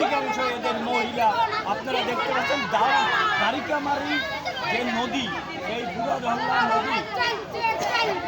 অধিকাংশ এদের মহিলা। আপনারা দেখতে পাচ্ছেন দারিকামারি যে নদী, এই বুড়াধরলা নদী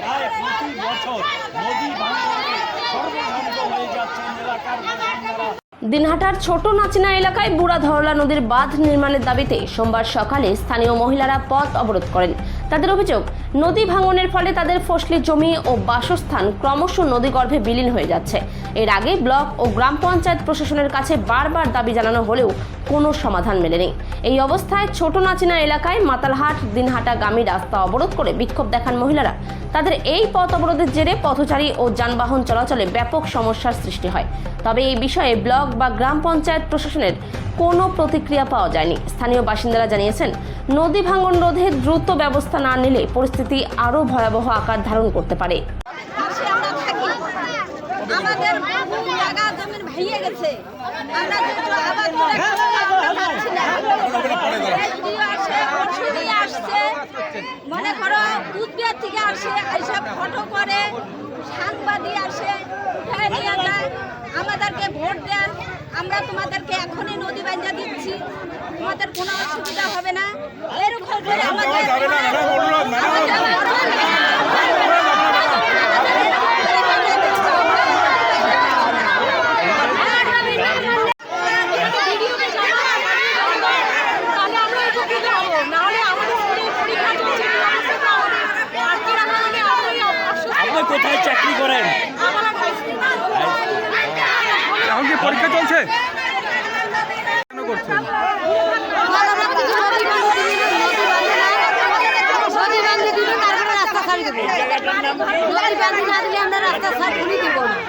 প্রায় প্রতি বছর নদী ভাঙনে সর্বধ্বংস হয়ে যাচ্ছেন এলাকার বাসিন্দারা। দিনহাটার ছোট নাচিনা এলাকায় বুড়াধরলা নদীর বাঁধ নির্মাণের দাবিতে সোমবার সকালে স্থানীয় মহিলারা পথ অবরোধ করেন। তাদের অভিযোগ, নদী ভাঙনের ফলে তাদের ফসলি জমি ও বাসস্থান ক্রমশ নদীগর্ভে বিলীন হয়ে যাচ্ছে। এর আগে ব্লক ও গ্রাম পঞ্চায়েত প্রশাসনের কাছে বারবার দাবি জানানো হলেও কোনো সমাধান মেলেনি। এই অবস্থায় ছোট নাচিনা এলাকায় মাতালহাট দিনহাটাগামী রাস্তা অবরোধ করে বিক্ষোভ দেখান মহিলারা। তাদের এই পথ অবরোধের জেরে পথচারী ও যানবাহন চলাচলে ব্যাপক সমস্যার সৃষ্টি হয়। তবে এই বিষয়ে ব্লক বা গ্রাম পঞ্চায়েত প্রশাসনের কোনো প্রতিক্রিয়া পাওয়া যায়নি। স্থানীয় বাসিন্দারা জানিয়েছেন, নদী ভাঙন রোধে দ্রুত ব্যবস্থা না নিলে পরিস্থিতি আরও ভয়াবহ আকার ধারণ করতে পারে। আমাদের জায়গা জমির ভেঙে গেছে, আমরা দুটো আবাদ করে পাচ্ছি না। আসছে মনে করো কুচবিহার থেকে আসে, এইসব ফটো করে সাংবাদিক আসে, উঠায় নিয়ে যায়, আমাদেরকে ভোট দেন, আমরা তোমাদেরকে এখনই নদী বাঁধা দিচ্ছি, তোমাদের কোনো অসুবিধা হবে না, এরকম করে আমাদের কোথায় চাকরি করেন? এখন কি পরীক্ষা চলছে? কেন করছেন?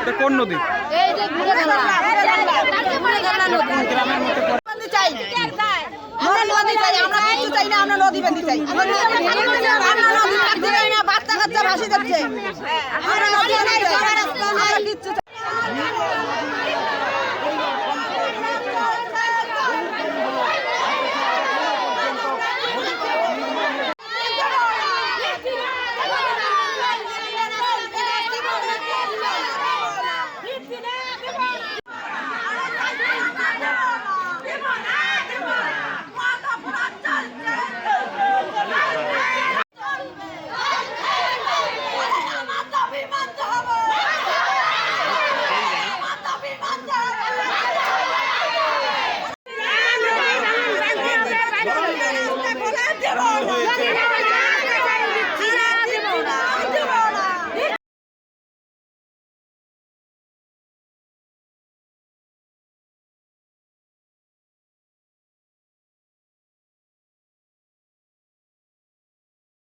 এটা কোন নদী? আমরা নদী চাই, আমরা নদী চাই না, আমরা নদী বাঁধতে চাই।